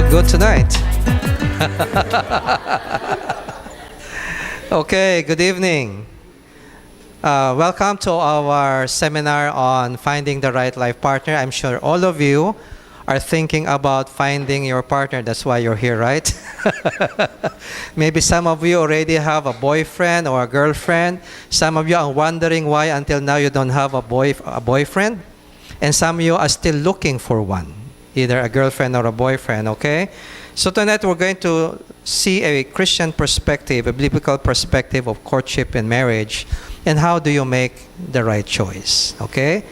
good tonight. Okay, good evening. Welcome to our seminar on finding the right life partner. I'm sure all of you are thinking about finding your partner. That's why you're here, right? Maybe some of you already have a boyfriend or a girlfriend. Some of you are wondering why until now you don't have a boyfriend. And some of you are still looking for one, either a girlfriend or a boyfriend, okay? So tonight we're going to see a Christian perspective, a biblical perspective of courtship and marriage, and how do you make the right choice, okay?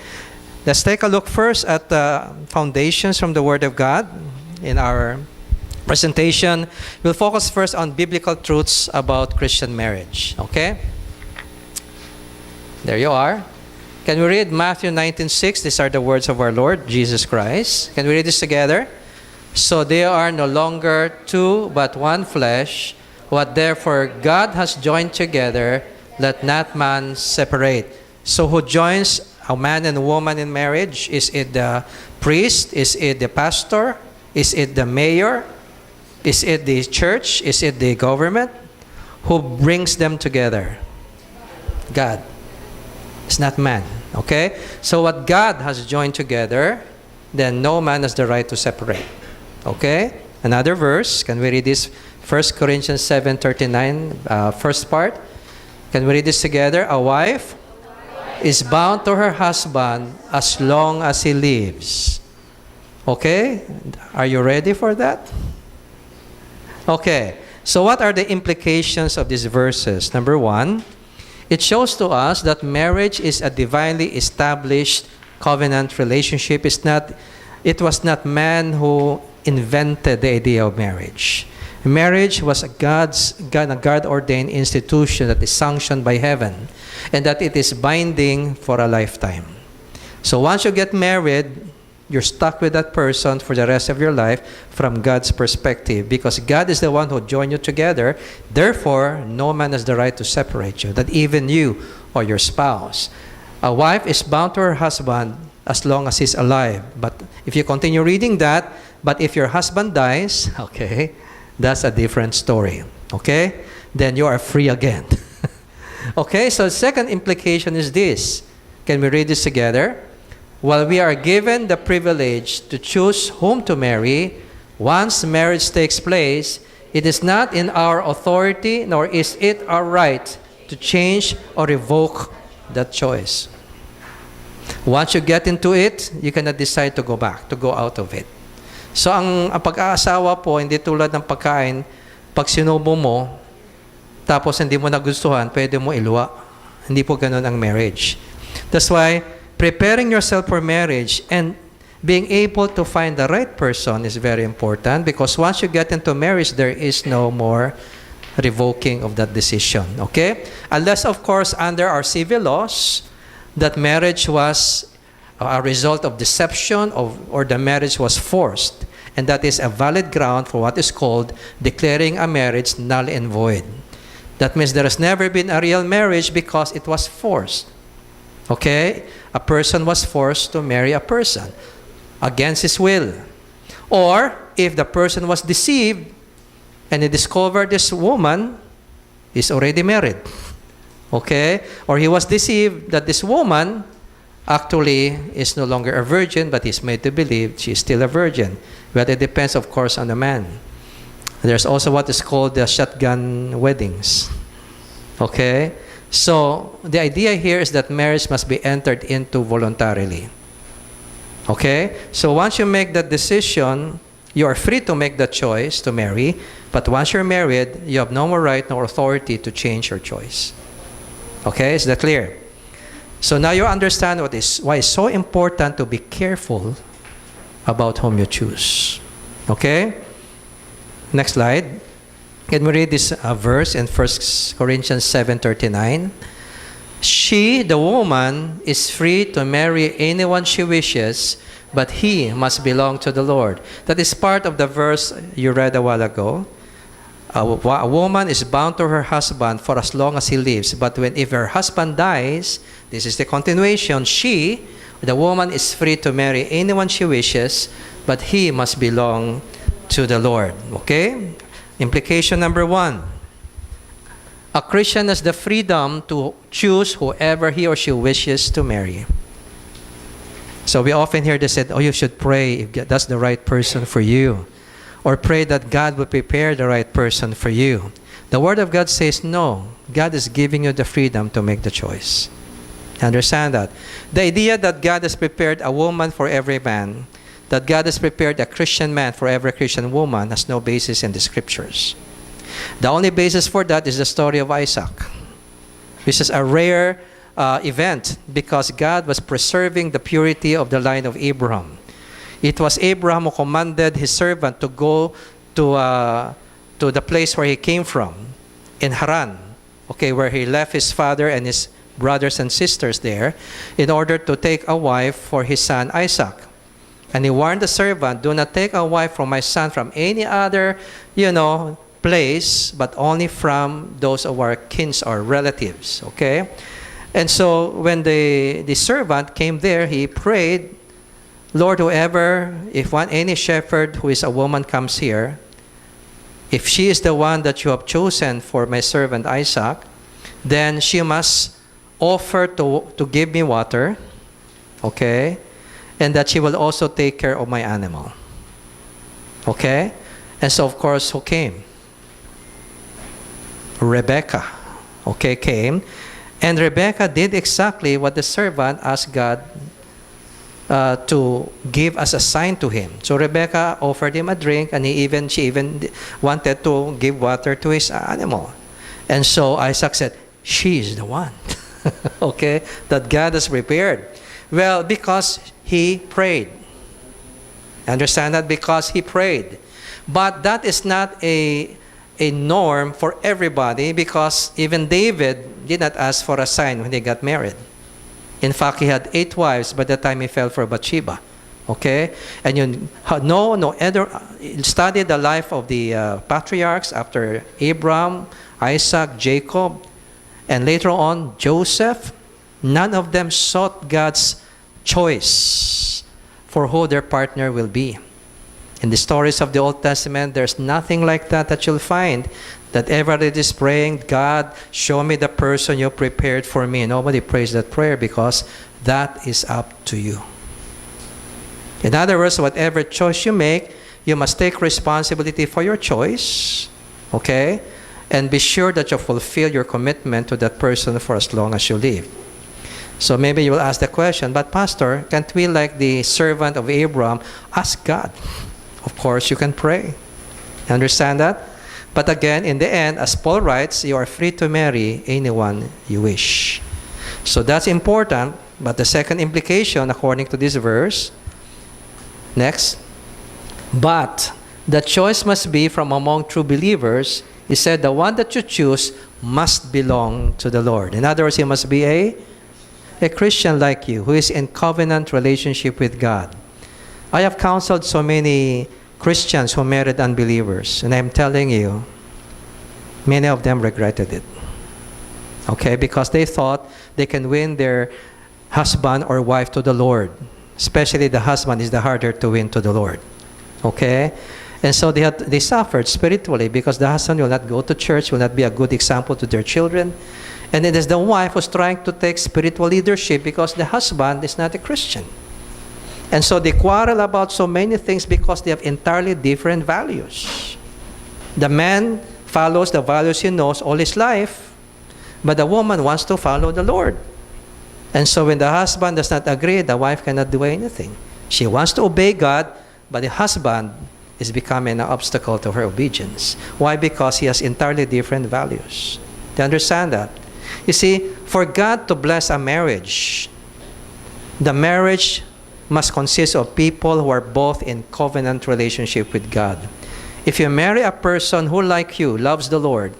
Let's take a look first at the foundations from the Word of God. In our presentation, we'll focus first on biblical truths about Christian marriage, okay? There you are. Can we read Matthew 19:6? These are the words of our Lord Jesus Christ. Can we read this together? So they are no longer two, but one flesh. What therefore God has joined together, let not man separate. So who joins a man and a woman in marriage? Is it the priest? Is it the pastor? Is it the mayor? Is it the church? Is it the government? Who brings them together? God. It's not man. Okay? So what God has joined together, then no man has the right to separate. Okay? Another verse. Can we read this? 1 Corinthians 7:39, first part. Can we read this together? A wife is bound to her husband as long as he lives. Okay? Are you ready for that? Okay. So what are the implications of these verses? Number one, it shows to us that marriage is a divinely established covenant relationship. It was not man who invented the idea of marriage. Marriage was a God-ordained institution that is sanctioned by heaven, and that it is binding for a lifetime. So once you get married, you're stuck with that person for the rest of your life from God's perspective, because God is the one who joined you together. Therefore, no man has the right to separate you, not even you or your spouse. A wife is bound to her husband as long as he's alive. But if you continue reading that, but if your husband dies, okay, that's a different story, okay? Then you are free again. Okay, so the second implication is this. Can we read this together? While we are given the privilege to choose whom to marry, once marriage takes place, it is not in our authority, nor is it our right to change or revoke that choice. Once you get into it, you cannot decide to go back, to go out of it. So ang pag-aasawa po, hindi tulad ng pagkain, pag sinubo mo, tapos hindi mo nagustuhan, pwede mo iluwa. Hindi po ganun ang marriage. That's why preparing yourself for marriage and being able to find the right person is very important, because once you get into marriage, there is no more revoking of that decision. Okay? Unless, of course, under our civil laws, that marriage was a result of deception or the marriage was forced. And that is a valid ground for what is called declaring a marriage null and void. That means there has never been a real marriage because it was forced. Okay? A person was forced to marry a person against his will. Or if the person was deceived and he discovered this woman is already married. Okay? Or he was deceived that this woman actually is no longer a virgin, but he's made to believe she is still a virgin. But it depends, of course, on the man. There's also what is called the shotgun weddings. Okay? So, the idea here is that marriage must be entered into voluntarily. Okay? So, once you make that decision, you are free to make that choice to marry, but once you're married, you have no more right nor authority to change your choice. Okay? Is that clear? So, now you understand why it's so important to be careful about whom you choose. Okay? Next slide. Can we read this verse in 1 Corinthians 7:39? She, the woman, is free to marry anyone she wishes, but he must belong to the Lord. That is part of the verse you read a while ago. A woman is bound to her husband for as long as he lives. But if her husband dies, this is the continuation, the woman is free to marry anyone she wishes, but he must belong to the Lord. Okay? Implication number 1. A Christian has the freedom to choose whoever he or she wishes to marry. So we often hear this said, oh, you should pray if that's the right person for you. Or pray that God will prepare the right person for you. The Word of God says, no. God is giving you the freedom to make the choice. Understand that? The idea that God has prepared a woman for every man, that God has prepared a Christian man for every Christian woman, has no basis in the Scriptures. The only basis for that is the story of Isaac, which is a rare event because God was preserving the purity of the line of Abraham. It was Abraham who commanded his servant to go to the place where he came from, in Haran, okay, where he left his father and his brothers and sisters there, in order to take a wife for his son Isaac. And he warned the servant, do not take a wife from my son from any other, place, but only from those of our kins or relatives, okay? And so when the servant came there, he prayed, Lord, if any shepherd who is a woman comes here, if she is the one that you have chosen for my servant Isaac, then she must offer to give me water, okay? And that she will also take care of my animal, okay? And so, of course, who came? Rebekah, okay, came. And Rebekah did exactly what the servant asked God to give as a sign to him. So Rebekah offered him a drink, and she even wanted to give water to his animal. And so Isaac said, she is the one, okay, that God has prepared. Well, because he prayed. Understand that? Because he prayed. But that is not a norm for everybody, because even David did not ask for a sign when he got married. In fact, he had 8 wives by the time he fell for Bathsheba. Okay? And study the life of the patriarchs after Abraham, Isaac, Jacob, and later on Joseph. None of them sought God's choice for who their partner will be. In the stories of the Old Testament, there's nothing like that you'll find, that everybody is praying, God, show me the person you prepared for me. Nobody prays that prayer, because that is up to you. In other words, whatever choice you make, you must take responsibility for your choice, okay? And be sure that you fulfill your commitment to that person for as long as you live. So maybe you will ask the question, but Pastor, can't we, like the servant of Abraham, ask God? Of course, you can pray. Understand that? But again, in the end, as Paul writes, you are free to marry anyone you wish. So that's important. But the second implication, according to this verse, next, but the choice must be from among true believers. He said, the one that you choose must belong to the Lord. In other words, he must be a Christian like you, who is in covenant relationship with God. I have counseled so many Christians who married unbelievers, and I'm telling you, many of them regretted it. Okay, because they thought they can win their husband or wife to the Lord. Especially the husband is the harder to win to the Lord. Okay? And so they suffered spiritually, because the husband will not go to church, will not be a good example to their children. And it is the wife who's trying to take spiritual leadership, because the husband is not a Christian. And so they quarrel about so many things because they have entirely different values. The man follows the values he knows all his life, but the woman wants to follow the Lord. And so when the husband does not agree, the wife cannot do anything. She wants to obey God, but the husband is becoming an obstacle to her obedience. Why? Because he has entirely different values. Do you understand that? You see, for God to bless a marriage, the marriage must consist of people who are both in covenant relationship with God. If you marry a person who, like you, loves the Lord,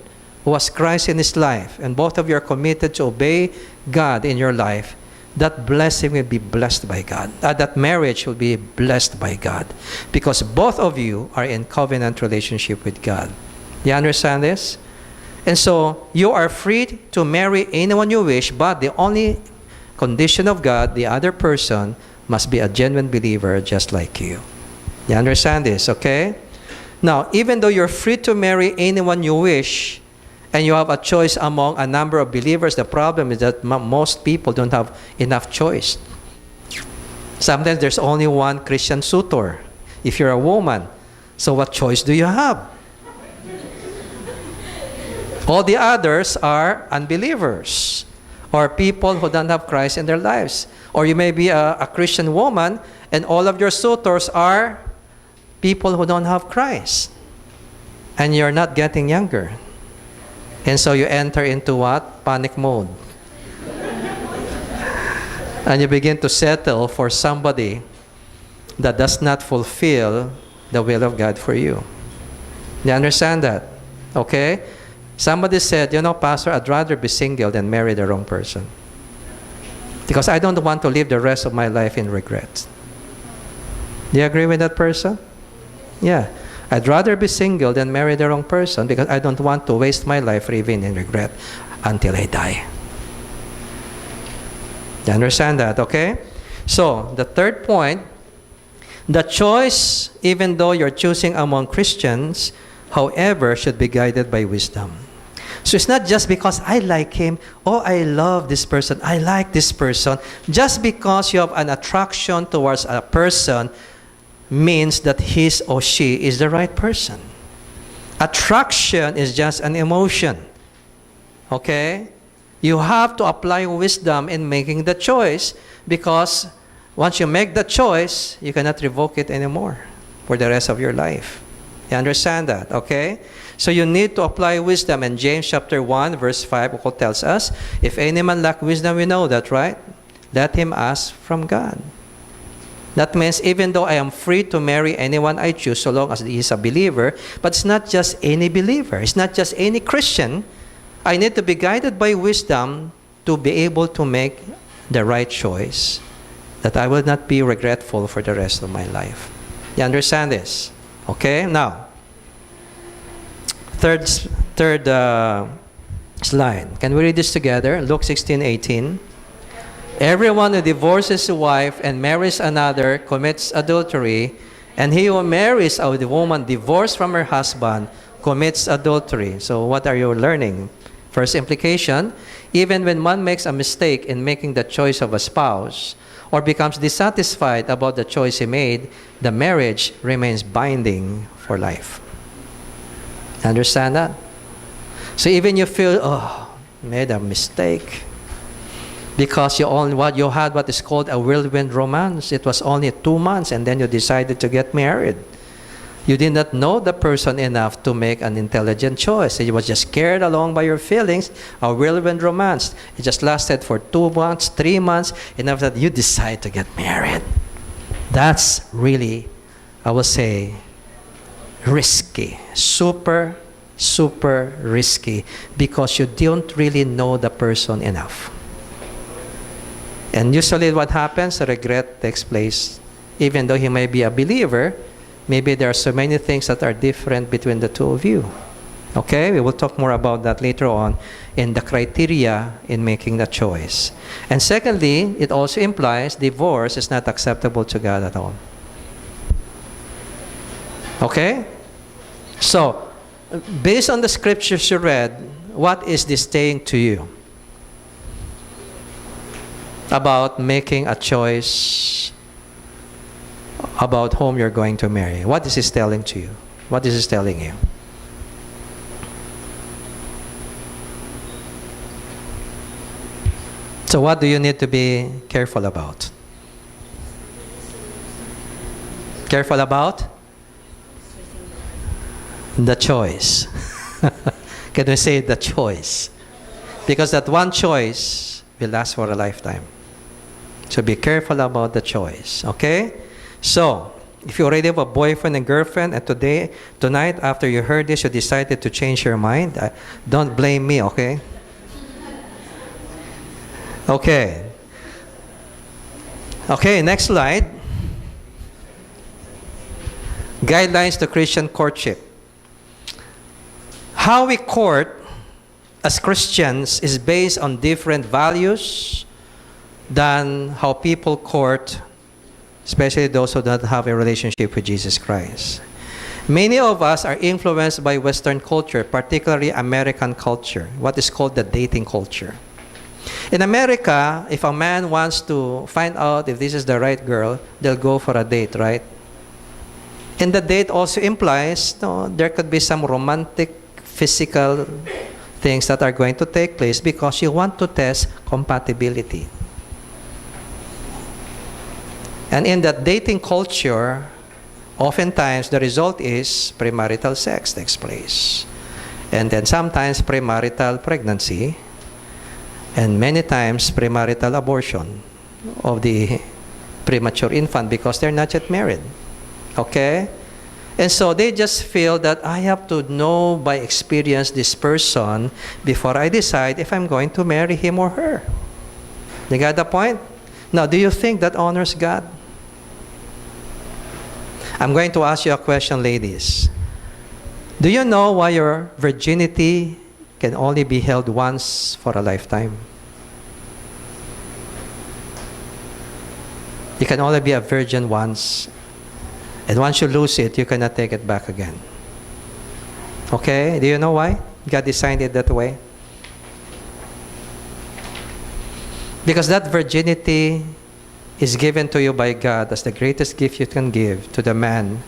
who has Christ in his life, and both of you are committed to obey God in your life, that blessing will be blessed by God. That marriage will be blessed by God, because both of you are in covenant relationship with God. You understand this? And so you are free to marry anyone you wish, but the only condition of God, the other person, must be a genuine believer just like you. You understand this, okay? Now, even though you're free to marry anyone you wish, and you have a choice among a number of believers, the problem is that most people don't have enough choice. Sometimes there's only one Christian suitor if you're a woman. So what choice do you have? All the others are unbelievers or people who don't have Christ in their lives. Or you may be a Christian woman and all of your suitors are people who don't have Christ. And you're not getting younger. And so you enter into what? Panic mode. And you begin to settle for somebody that does not fulfill the will of God for you. You understand that? Okay? Somebody said, Pastor, I'd rather be single than marry the wrong person. Because I don't want to live the rest of my life in regret. Do you agree with that person? Yeah. I'd rather be single than marry the wrong person because I don't want to waste my life living in regret until I die. You understand that, okay? So, the third point, the choice, even though you're choosing among Christians, however, should be guided by wisdom. So it's not just because I like him, I love this person, I like this person. Just because you have an attraction towards a person means that his or she is the right person. Attraction is just an emotion. Okay? You have to apply wisdom in making the choice because once you make the choice, you cannot revoke it anymore for the rest of your life. You understand that? Okay? So you need to apply wisdom. And James chapter 1 verse 5 tells us, if any man lack wisdom, we know that, right? Let him ask from God. That means even though I am free to marry anyone I choose so long as he is a believer, but it's not just any believer. It's not just any Christian. I need to be guided by wisdom to be able to make the right choice that I will not be regretful for the rest of my life. You understand this? Okay? Now, third slide. Can we read this together? Luke 16:18. Everyone who divorces a wife and marries another commits adultery, and he who marries a woman divorced from her husband commits adultery. So what are you learning? First implication, even when one makes a mistake in making the choice of a spouse or becomes dissatisfied about the choice he made, the marriage remains binding for life. Understand that? So even you feel, made a mistake, because you had what is called a whirlwind romance. It was only 2 months and then you decided to get married. You did not know the person enough to make an intelligent choice. You was just carried along by your feelings, a whirlwind romance. It just lasted for 2 months, 3 months, and after that you decide to get married. That's really, I would say, risky. Super, super risky because you don't really know the person enough. And usually what happens, regret takes place. Even though he may be a believer, maybe there are so many things that are different between the two of you. Okay? We will talk more about that later on in the criteria in making the choice. And secondly, it also implies divorce is not acceptable to God at all. Okay? So, based on the scriptures you read, what is this saying to you about making a choice about whom you're going to marry? What is this telling to you? What is this telling you? So what do you need to be careful about? Careful about? The choice. Can we say the choice? Because that one choice will last for a lifetime. So be careful about the choice. Okay? So, if you already have a boyfriend and girlfriend and tonight after you heard this, you decided to change your mind, don't blame me, okay? Okay. Okay, next slide. Guidelines to Christian courtship. How we court as Christians is based on different values than how people court, especially those who don't have a relationship with Jesus Christ. Many of us are influenced by Western culture, particularly American culture, what is called the dating culture. In America, if a man wants to find out if this is the right girl, they'll go for a date, right? And the date also implies there could be some romantic, physical things that are going to take place because you want to test compatibility. And in that dating culture, oftentimes the result is premarital sex takes place. And then sometimes premarital pregnancy. And many times premarital abortion of the premature infant because they're not yet married. Okay? And so they just feel that I have to know by experience this person before I decide if I'm going to marry him or her. You got the point? Now, do you think that honors God? I'm going to ask you a question, ladies. Do you know why your virginity can only be held once for a lifetime? You can only be a virgin once. And once you lose it, you cannot take it back again. Okay? Do you know why God designed it that way? Because that virginity is given to you by God as the greatest gift you can give to the man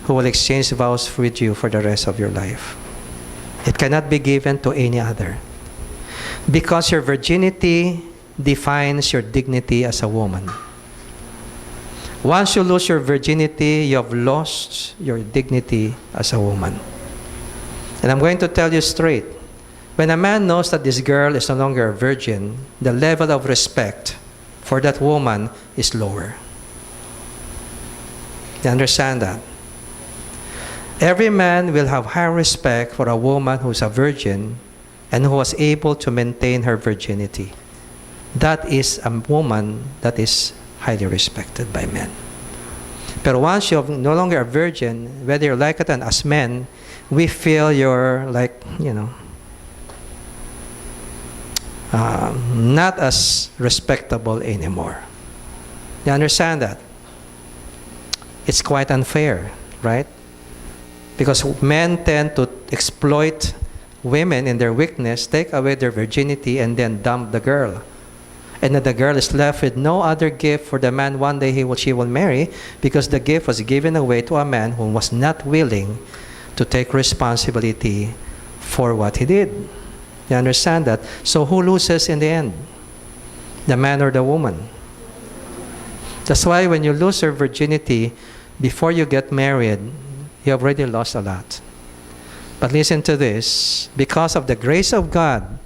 who will exchange vows with you for the rest of your life. It cannot be given to any other. Because your virginity defines your dignity as a woman. Once you lose your virginity, you have lost your dignity as a woman. And I'm going to tell you straight, when a man knows that this girl is no longer a virgin, the level of respect for that woman is lower. You understand that? Every man will have high respect for a woman who is a virgin and who was able to maintain her virginity. That is a woman that is highly respected by men. But once you're no longer a virgin, whether you like it or not, as men, we feel you're like, not as respectable anymore. You understand that? It's quite unfair, right? Because men tend to exploit women in their weakness, take away their virginity, and then dump the girl. And then the girl is left with no other gift for the man one day she will marry, because the gift was given away to a man who was not willing to take responsibility for what he did. You understand that? So who loses in the end? The man or the woman? That's why when you lose your virginity before you get married, you have already lost a lot. But listen to this. Because of the grace of God,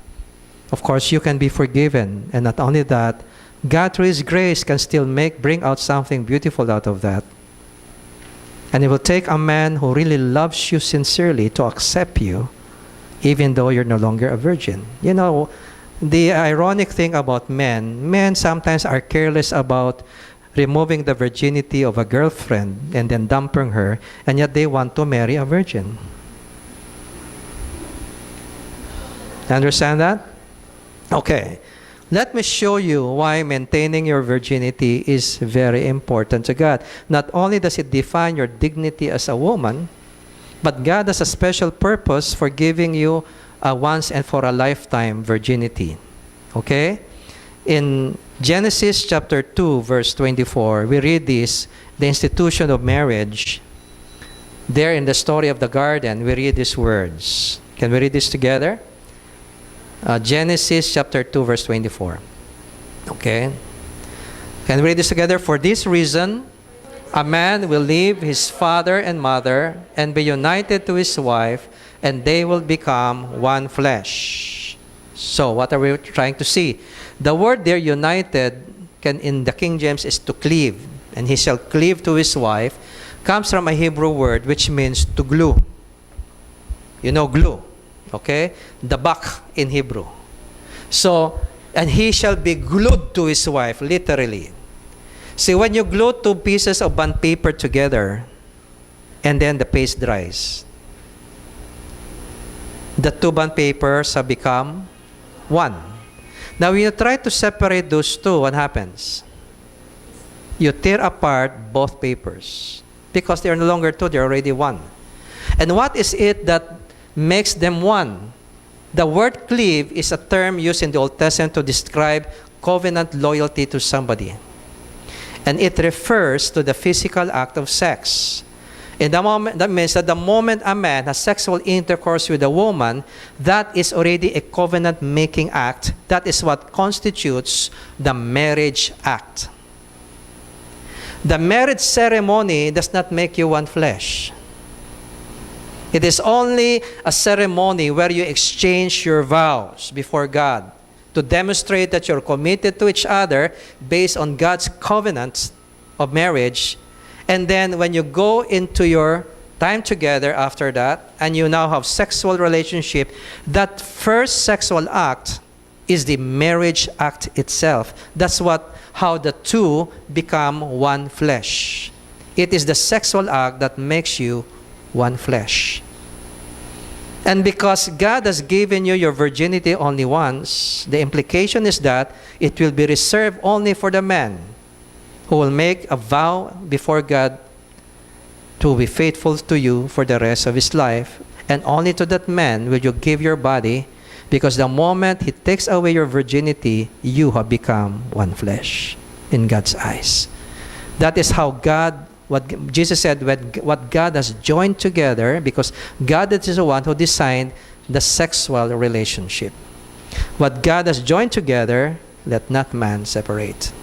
of course, you can be forgiven. And not only that, God through His grace can still bring out something beautiful out of that. And it will take a man who really loves you sincerely to accept you, even though you're no longer a virgin. You know, the ironic thing about men sometimes are careless about removing the virginity of a girlfriend and then dumping her, and yet they want to marry a virgin. Understand that? Okay. Let me show you why maintaining your virginity is very important to God. Not only does it define your dignity as a woman, but God has a special purpose for giving you a once and for a lifetime virginity. Okay? In Genesis chapter 2, verse 24, we read this, the institution of marriage. There in the story of the garden, we read these words. Can we read this together? Genesis chapter 2, verse 24. Okay? Can we read this together? For this reason, a man will leave his father and mother and be united to his wife, and they will become one flesh. So, what are we trying to see? The word there, united, in the King James is to cleave. And he shall cleave to his wife, comes from a Hebrew word which means to glue. You know, glue. Okay? The bak in Hebrew. So, and he shall be glued to his wife, literally. See, when you glue two pieces of bond paper together, and then the paste dries, the two bond papers have become one. Now, when you try to separate those two, what happens? You tear apart both papers. Because they are no longer two, they're already one. And what is it that makes them one? The word cleave is a term used in the Old Testament to describe covenant loyalty to somebody. And it refers to the physical act of sex. In the moment, that means that the moment a man has sexual intercourse with a woman, that is already a covenant-making act. That is what constitutes the marriage act. The marriage ceremony does not make you one flesh. It is only a ceremony where you exchange your vows before God to demonstrate that you're committed to each other based on God's covenants of marriage. And then when you go into your time together after that, and you now have sexual relationship, that first sexual act is the marriage act itself. That's how the two become one flesh. It is the sexual act that makes you one flesh. And because God has given you your virginity only once, the implication is that it will be reserved only for the man who will make a vow before God to be faithful to you for the rest of his life. And only to that man will you give your body, because the moment he takes away your virginity, you have become one flesh in God's eyes. That is how what Jesus said, what God has joined together, because God is the one who designed the sexual relationship. What God has joined together, let not man separate.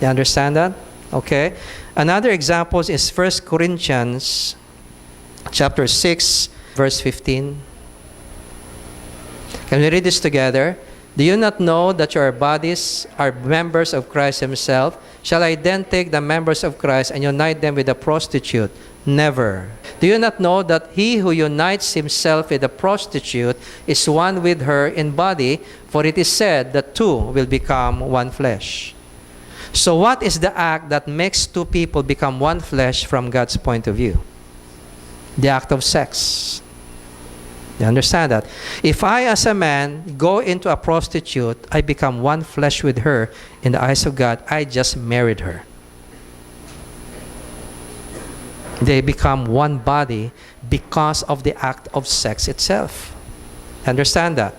You understand that? Okay. Another example is 1 Corinthians chapter 6, verse 15. Can we read this together? Do you not know that your bodies are members of Christ himself? Shall I then take the members of Christ and unite them with a prostitute? Never. Do you not know that he who unites himself with a prostitute is one with her in body? For it is said that two will become one flesh. So what is the act that makes two people become one flesh from God's point of view? The act of sex. You understand that? If I, as a man, go into a prostitute, I become one flesh with her. In the eyes of God, I just married her. They become one body because of the act of sex itself. Understand that?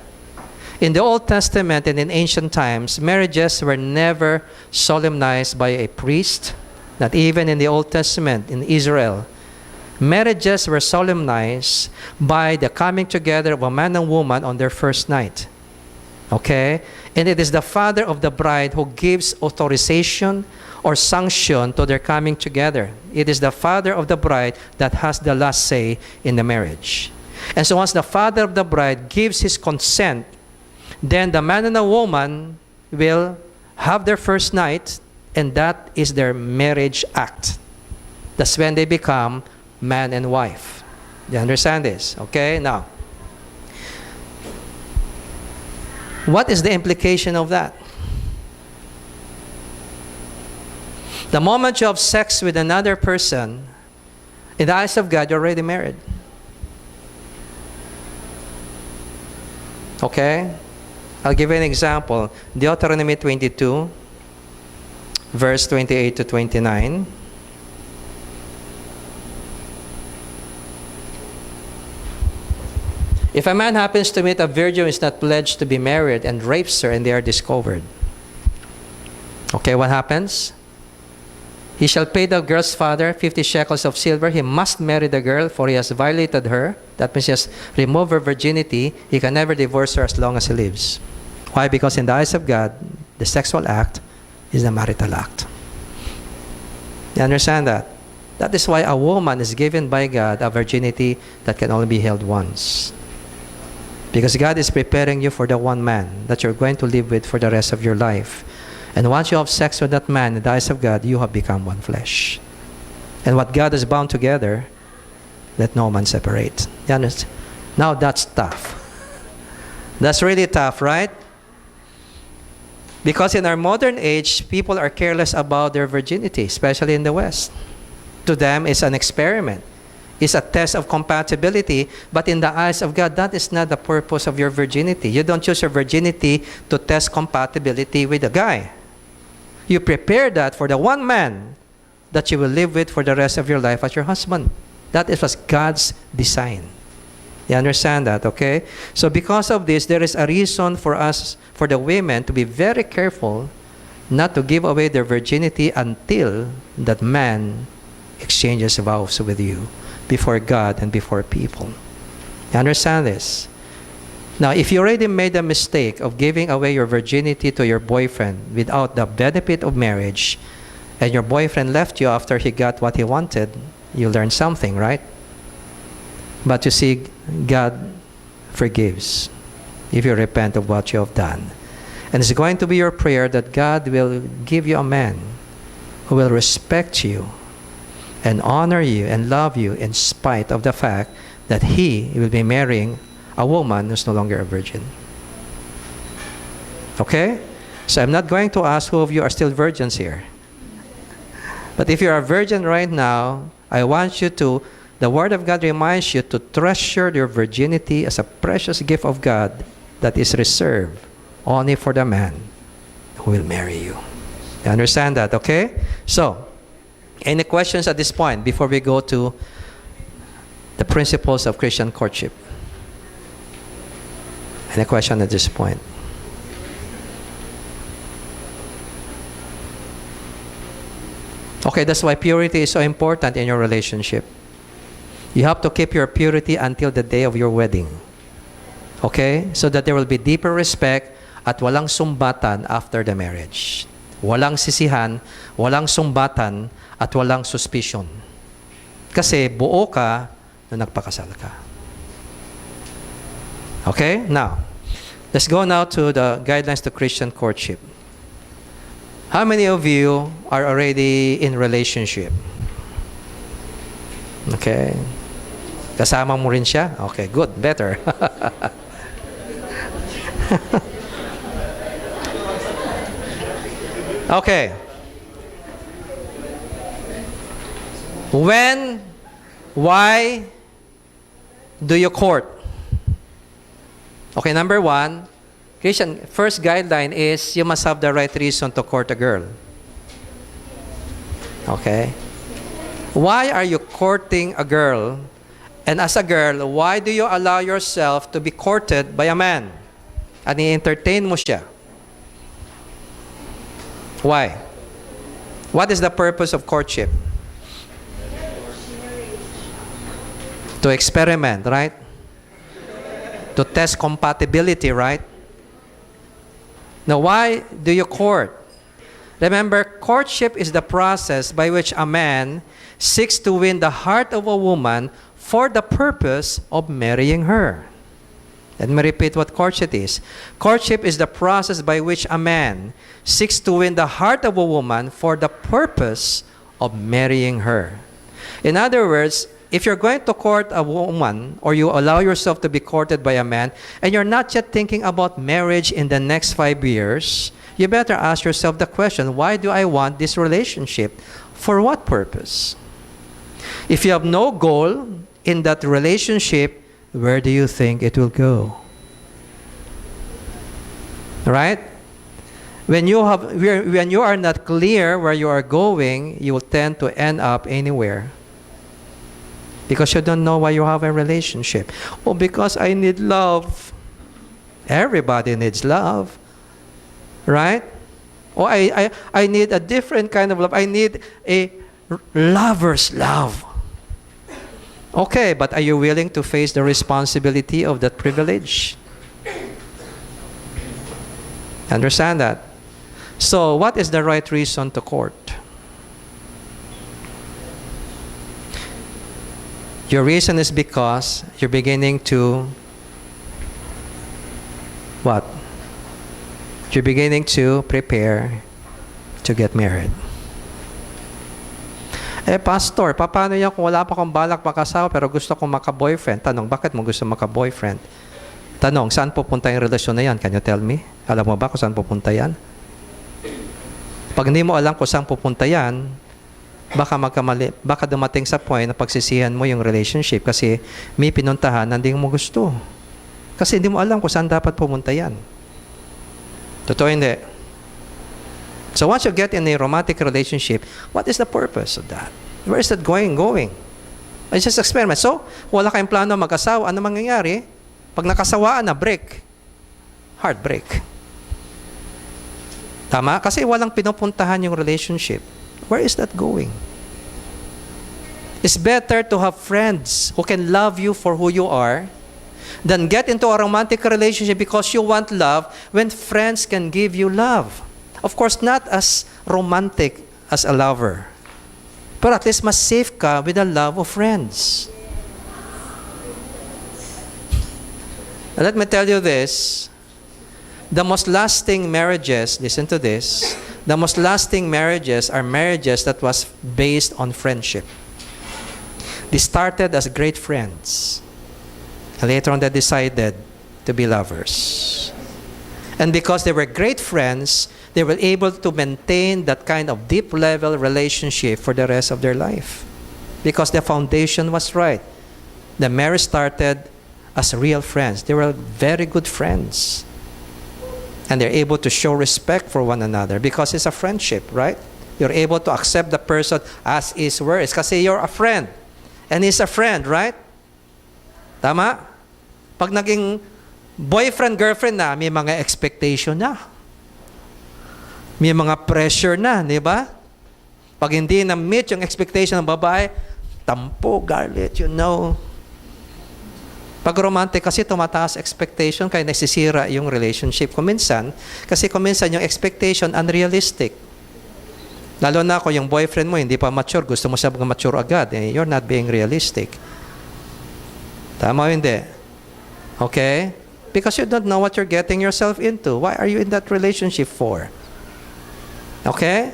In the Old Testament and in ancient times, marriages were never solemnized by a priest. Not even in the Old Testament in Israel. Marriages were solemnized by the coming together of a man and woman on their first night. Okay? And it is the father of the bride who gives authorization or sanction to their coming together. It is the father of the bride that has the last say in the marriage. And so once the father of the bride gives his consent, then the man and the woman will have their first night, and that is their marriage act. That's when they become man and wife. Do you understand this? Okay, now, what is the implication of that? The moment you have sex with another person, in the eyes of God, you're already married. Okay? I'll give you an example. Deuteronomy 22, verse 28 to 29. If a man happens to meet a virgin who is not pledged to be married and rapes her and they are discovered, okay, what happens? He shall pay the girl's father 50 shekels of silver. He must marry the girl, for he has violated her. That means he has removed her virginity. He can never divorce her as long as he lives. Why? Because in the eyes of God, the sexual act is the marital act. You understand that? That is why a woman is given by God a virginity that can only be held once. Because God is preparing you for the one man that you're going to live with for the rest of your life. And once you have sex with that man, in the eyes of God, you have become one flesh. And what God has bound together, let no man separate. You understand? Now that's tough. That's really tough, right? Because in our modern age, people are careless about their virginity, especially in the West. To them, it's an experiment. It's a test of compatibility, but in the eyes of God, that is not the purpose of your virginity. You don't use your virginity to test compatibility with a guy. You prepare that for the one man that you will live with for the rest of your life as your husband. That was God's design. You understand that, okay? So because of this, there is a reason for us, for the women, to be very careful not to give away their virginity until that man exchanges vows with you before God and before people. You understand this? Now, if you already made a mistake of giving away your virginity to your boyfriend without the benefit of marriage, and your boyfriend left you after he got what he wanted, you learned something, right? But you see, God forgives if you repent of what you have done. And it's going to be your prayer that God will give you a man who will respect you and honor you and love you in spite of the fact that he will be marrying a woman who's no longer a virgin. Okay? So I'm not going to ask who of you are still virgins here. But if you're a virgin right now, I want you to, the Word of God reminds you to treasure your virginity as a precious gift of God that is reserved only for the man who will marry you. You understand that, okay? So, any questions at this point before we go to the principles of Christian courtship? Any question at this point? Okay, that's why purity is so important in your relationship. You have to keep your purity until the day of your wedding. Okay? So that there will be deeper respect at walang sumbatan after the marriage. Walang sisihan, walang sumbatan, at walang suspicion. Kasi buo ka nung nagpakasal ka. Okay? Now, let's go now to the guidelines to Christian courtship. How many of you are already in relationship? Okay. Kasama mo rin siya? Okay, good. Better. Okay. When, why do you court? Okay, number one, Christian, first guideline is you must have the right reason to court a girl. Okay? Why are you courting a girl? And as a girl, why do you allow yourself to be courted by a man? At i-entertain mo siya? Why? What is the purpose of courtship? To experiment, right? To test compatibility, right? Now, why do you court? Remember, courtship is the process by which a man seeks to win the heart of a woman for the purpose of marrying her. Let me repeat what courtship is. Courtship is the process by which a man seeks to win the heart of a woman for the purpose of marrying her. In other words, if you're going to court a woman or you allow yourself to be courted by a man and you're not yet thinking about marriage in the next 5 years, you better ask yourself the question, why do I want this relationship? For what purpose? If you have no goal in that relationship, where do you think it will go? Right? When you are not clear where you are going, you will tend to end up anywhere. Because you don't know why you have a relationship. Oh, because I need love. Everybody needs love. Right? Oh, I need a different kind of love. I need a lover's love. Okay, but are you willing to face the responsibility of that privilege? Understand that? So, what is the right reason to court? Your reason is because you're beginning to what? You're beginning to prepare to get married. Eh, pastor, paano yan kung wala pa akong balak makasawa pero gusto kong maka-boyfriend? Tanong, bakit mo gusto maka-boyfriend? Tanong, saan pupunta yung relasyon na yan? Can you tell me? Alam mo ba kung saan pupunta yan? Pag hindi mo alam kung saan pupunta yan, baka dumating sa point na pagsisihan mo yung relationship kasi may pinuntahan na hindi mo gusto. Kasi hindi mo alam kung saan dapat pumunta yan. Totoo hindi. So once you get in a romantic relationship, what is the purpose of that? Where is that going? It's just experiment. So, wala kayong plano mag-asawa. Ano mangyayari? Pag nakasawaan na, break. Heartbreak. Tama? Kasi walang pinupuntahan yung relationship. Where is that going? It's better to have friends who can love you for who you are than get into a romantic relationship because you want love when friends can give you love. Of course, not as romantic as a lover. But at least mas safe ka with the love of friends. And let me tell you this. The most lasting marriages, listen to this, the most lasting marriages are marriages that was based on friendship. They started as great friends. And later on they decided to be lovers. And because they were great friends, they were able to maintain that kind of deep level relationship for the rest of their life. Because the foundation was right. The marriage started as real friends. They were very good friends. And they're able to show respect for one another because it's a friendship, right? You're able to accept the person as is, where is. Kasi you're a friend. And he's a friend, right? Tama? Pag naging boyfriend, girlfriend na, may mga expectation na. May mga pressure na, di ba? Pag hindi na-meet yung expectation ng babae, tampo, galit, you know. Pag romantic kasi tumataas expectation kaya nasisira yung relationship kuminsan. Kasi kuminsan yung expectation unrealistic. Lalo na kung yung boyfriend mo hindi pa mature, gusto mo siya mature agad, you're not being realistic. Tama o hindi? Okay? Because you don't know what you're getting yourself into. Why are you in that relationship for? Okay?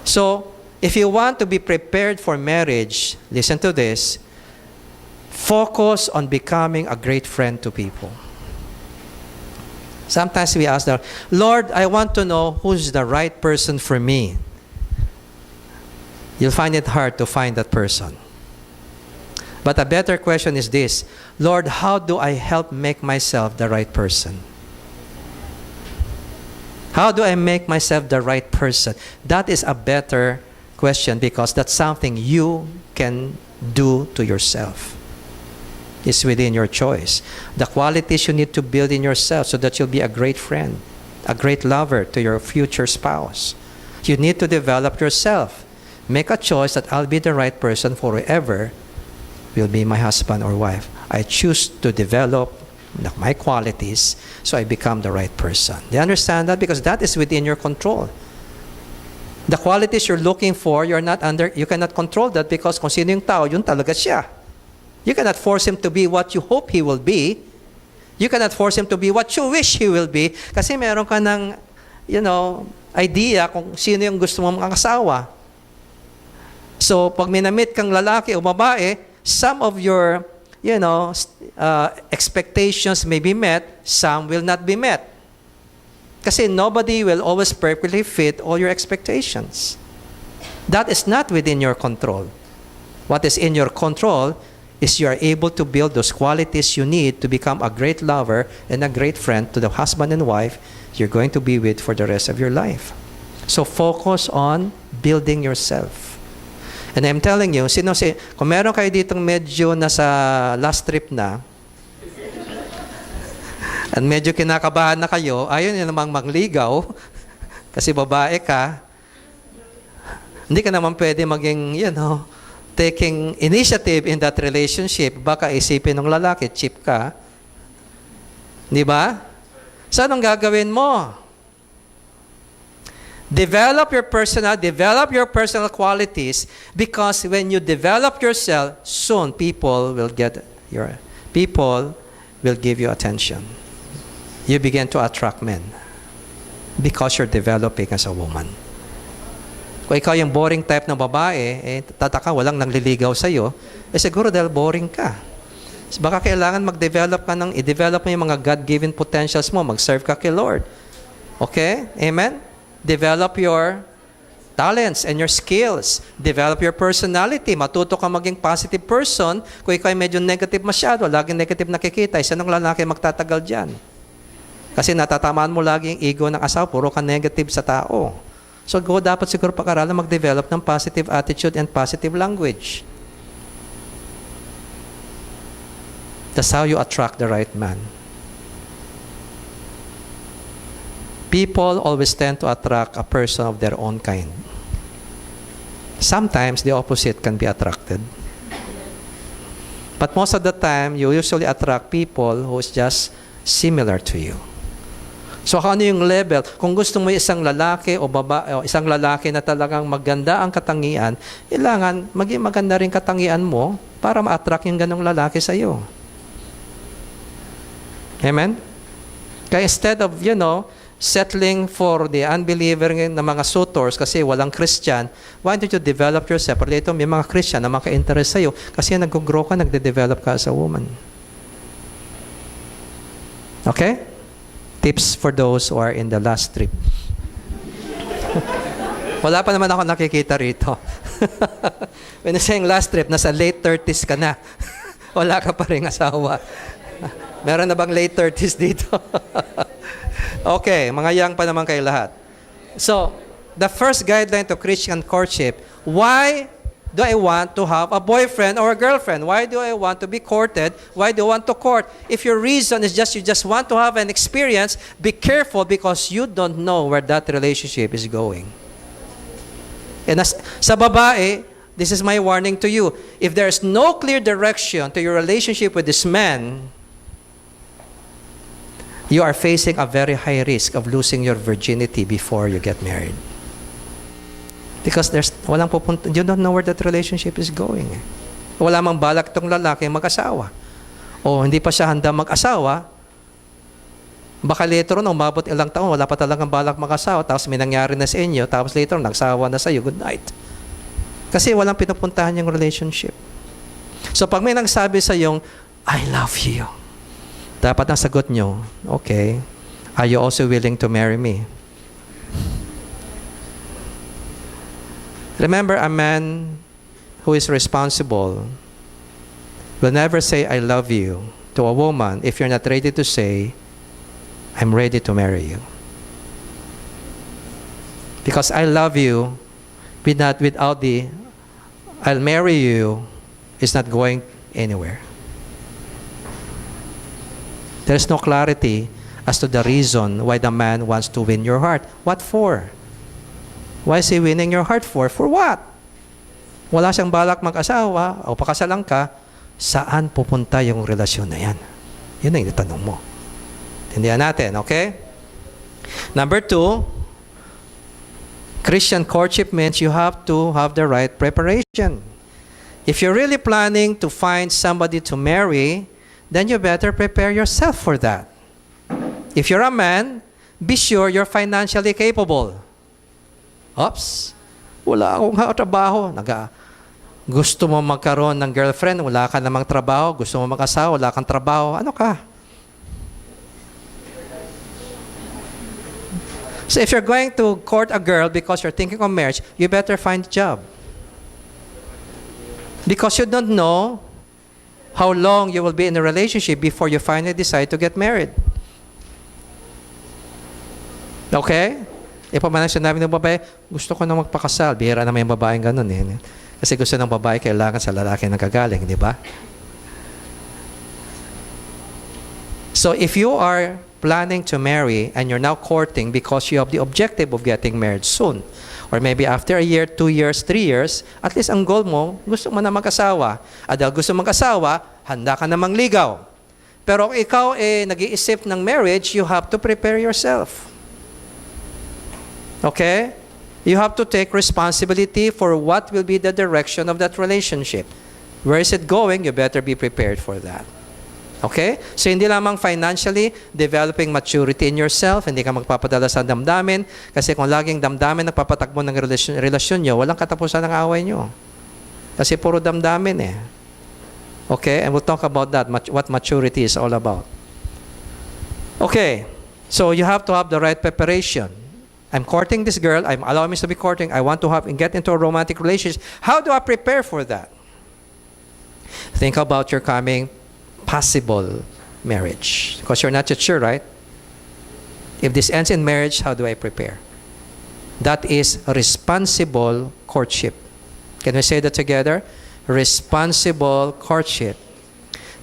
So, if you want to be prepared for marriage, listen to this, focus on becoming a great friend to people. Sometimes we ask the Lord, I want to know who's the right person for me. You'll find it hard to find that person. But a better question is this, Lord, how do I help make myself the right person? How do I make myself the right person? That is a better question because that's something you can do to yourself. It's within your choice. The qualities you need to build in yourself so that you'll be a great friend, a great lover to your future spouse. You need to develop yourself. Make a choice that I'll be the right person for whoever will be my husband or wife. I choose to develop my qualities so I become the right person. Do you understand that? Because that is within your control. The qualities you're looking for, you cannot control that because kung sino yung tao, yun talaga siya. You cannot force him to be what you hope he will be. You cannot force him to be what you wish he will be. Kasi meron ka ng, idea kung sino yung gusto mong makasawa. So, pag minamit kang lalaki o babae, some of your, expectations may be met, some will not be met. Kasi nobody will always perfectly fit all your expectations. That is not within your control. What is in your control is you are able to build those qualities you need to become a great lover and a great friend to the husband and wife you're going to be with for the rest of your life. So focus on building yourself. And I'm telling you, kung meron kayo ditong medyo nasa last trip na, at medyo kinakabahan na kayo, ayaw nyo namang mangligaw, kasi babae ka, hindi ka naman pwede maging, taking initiative in that relationship. Baka isipin ng lalaki, cheap ka. Di ba? So, anong gagawin mo? Develop your personal qualities because when you develop yourself, soon people will give you attention. You begin to attract men because you're developing as a woman. Kung ikaw yung boring type ng babae, tataka walang nangliligaw sa'yo, siguro dahil boring ka. So baka kailangan i-develop mo yung mga God-given potentials mo, mag-serve ka kay Lord. Okay? Amen? Develop your talents and your skills. Develop your personality. Matuto ka maging positive person. Kung ikaw ay medyo negative masyado, laging negative nakikita, isa nung lalaki magtatagal dyan. Kasi natatamaan mo lagi yung ego ng asawa, puro ka negative sa tao. So, dapat siguro pag-aralan mag-develop ng positive attitude and positive language. That's how you attract the right man. People always tend to attract a person of their own kind. Sometimes the opposite can be attracted. But most of the time, you usually attract people who is just similar to you. So ano yung level? Kung gusto mo isang lalaki o babae, o isang lalaki na talagang maganda ang katangian, kailangan maging maganda rin katangian mo para ma-attract yung ganong lalaki sa iyo. Amen? Kaya instead of, settling for the unbeliever na mga suitors kasi walang Christian, why don't you develop yourself? Pero dito may mga Christian na maka-interest sa'yo kasi nag-grow ka, nagde-develop ka as a woman. Okay? Tips for those who are in the last trip. Wala pa naman ako nakikita rito. When you're saying last trip, nasa late 30s ka na. Wala ka pa rin asawa. Meron na bang late 30s dito? Okay, mga young pa naman kayo lahat. So, the first guideline to Christian courtship, why do I want to have a boyfriend or a girlfriend? Why do I want to be courted? Why do I want to court? If your reason is you just want to have an experience, be careful because you don't know where that relationship is going. And sa babae, this is my warning to you. If there's no clear direction to your relationship with this man, you are facing a very high risk of losing your virginity before you get married. Because walang pupunta, you don't know where that relationship is going. Wala mang balak tong lalaki mag-asawa. O hindi pa siya handa mag-asawa, baka later on, umabot ilang taon, wala pa talagang balak mag-asawa, tapos may nangyari na sa inyo, tapos later on, nagsawa na sa iyo, good night. Kasi walang pinupuntahan yung relationship. So pag may nagsabi sa yung, I love you, dapat ang sagot nyo, okay, are you also willing to marry me? Remember, a man who is responsible will never say, I love you to a woman if you're not ready to say, I'm ready to marry you. Because I love you without the, I'll marry you is not going anywhere. There's no clarity as to the reason why the man wants to win your heart. What for? Why is he winning your heart for? For what? Wala siyang balak mag-asawa o pakasalan ka, saan pupunta yung relasyon na yan? Yun ang itanong mo. Tindihan natin, okay? Number 2, Christian courtship means you have to have the right preparation. If you're really planning to find somebody to marry, then you better prepare yourself for that. If you're a man, be sure you're financially capable. Oops, wala akong trabaho. Gusto mo magkaroon ng girlfriend, wala ka namang trabaho. Gusto mo mag-asawa, wala kang trabaho. Ano ka? So if you're going to court a girl because you're thinking of marriage, you better find a job. Because you don't know how long you will be in a relationship before you finally decide to get married. Okay? E pa man ang sinabi ng babae, gusto ko na magpakasal. Bihira naman yung babaeng ganun eh. Kasi gusto ng babae, kailangan sa lalaki nagkagaling, di ba? So if you are planning to marry and you're now courting because you have the objective of getting married soon, or maybe after a year, 2 years, 3 years, at least ang goal mo, gusto mo na mag-asawa. At dahil gusto mag-asawa, handa ka namang ligaw. Pero kung ikaw nag-iisip ng marriage, you have to prepare yourself. Okay? You have to take responsibility for what will be the direction of that relationship. Where is it going? You better be prepared for that. Okay? So, hindi lamang financially, developing maturity in yourself, hindi ka magpapadala sa damdamin, kasi kung laging damdamin nagpapatakbo ng relasyon nyo, walang katapusan ng away nyo. Kasi puro damdamin eh. Okay? And we'll talk about that, what maturity is all about. Okay. So, you have to have the right preparation. I'm courting this girl, I'm allowing me to be courting, I want to have and get into a romantic relationship. How do I prepare for that? Think about your coming possible marriage. Because you're not yet sure, right? If this ends in marriage, how do I prepare? That is responsible courtship. Can we say that together? Responsible courtship.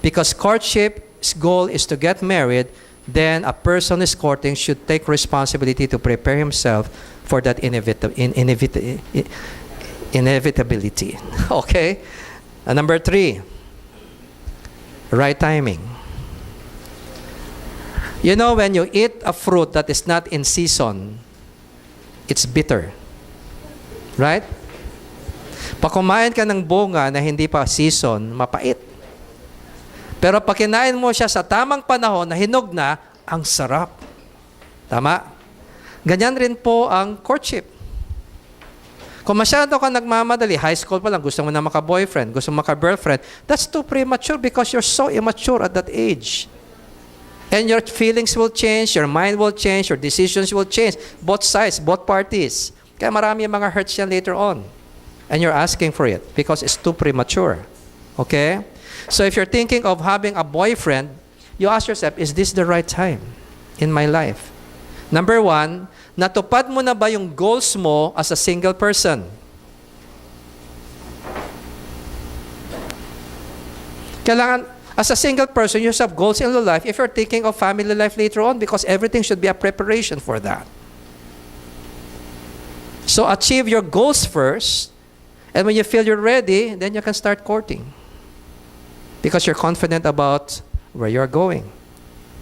Because courtship's goal is to get married, then a person who is courting should take responsibility to prepare himself for that inevitability. Okay? Number 3, right timing. You know, when you eat a fruit that is not in season, it's bitter. Right? Pag kumain ka ng bunga na hindi pa season, mapait. Pero pag kinain mo siya sa tamang panahon na hinog na, ang sarap. Tama? Ganyan rin po ang courtship. Kung masyado ka nagmamadali, high school pa lang, gusto mo na maka-boyfriend, gusto mo maka-girlfriend, that's too premature because you're so immature at that age. And your feelings will change, your mind will change, your decisions will change. Both sides, both parties. Kaya marami yung mga hurts yan later on. And you're asking for it because it's too premature. Okay? So if you're thinking of having a boyfriend, you ask yourself, is this the right time in my life? Number 1, natupad mo na ba yung goals mo as a single person? Kailangan, as a single person, you have goals in your life if you're thinking of family life later on because everything should be a preparation for that. So achieve your goals first, and when you feel you're ready, then you can start courting. Because you're confident about where you're going.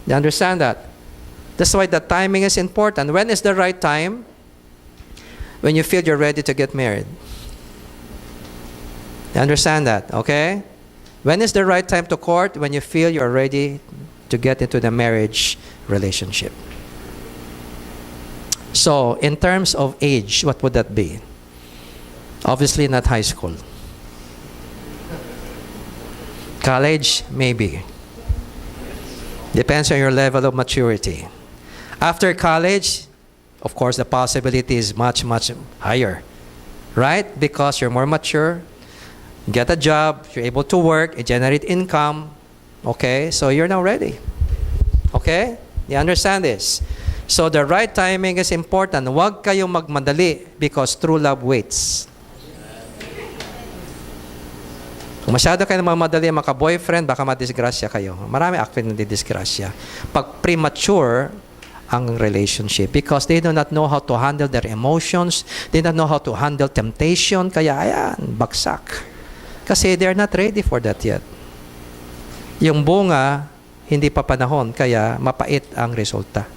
You understand that? That's why the timing is important. When is the right time? When you feel you're ready to get married. You understand that? Okay? When is the right time to court? When you feel you're ready to get into the marriage relationship. So, in terms of age, what would that be? Obviously not high school. College, maybe. Depends on your level of maturity. After college, of course, the possibility is much, much higher. Right? Because you're more mature, get a job, you're able to work, you generate income. Okay? So you're now ready. Okay? You understand this? So the right timing is important. Huwag kayong magmadali because true love waits. Kung masyado kayo magmadali maka-boyfriend, baka madisgrasya kayo. Marami actually nadidisgrasya. Pag premature ang relationship because they do not know how to handle their emotions, they don't know how to handle temptation, kaya ayan, bagsak. Kasi they're not ready for that yet. Yung bunga, hindi pa panahon, kaya mapait ang resulta.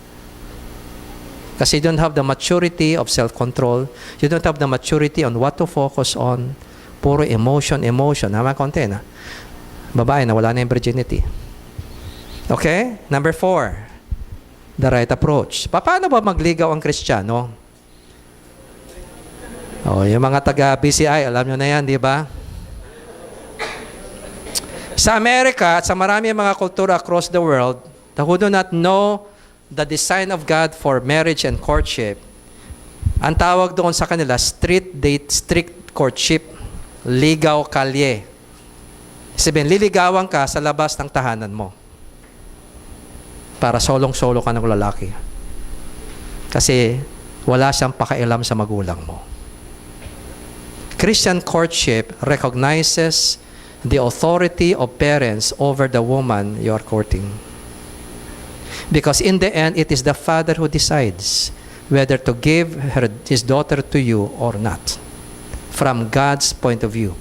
Kasi you don't have the maturity of self-control, you don't have the maturity on what to focus on, puro emotion. Naman konti na. Babae na wala na yung virginity. Okay? Number 4, the right approach. Paano ba magligaw ang Kristiyano? Oh, yung mga taga-BCI, alam nyo na yan, di ba? Sa Amerika at sa marami mga kultura across the world, who do not know the design of God for marriage and courtship, ang tawag doon sa kanila, strict courtship, ligaw kalye. Sabihin, liligawan ka sa labas ng tahanan mo. Para solong-solo ka ng lalaki. Kasi wala siyang pakialam sa magulang mo. Christian courtship recognizes the authority of parents over the woman you are courting. Because in the end, it is the father who decides whether to give his daughter to you or not. From God's point of view.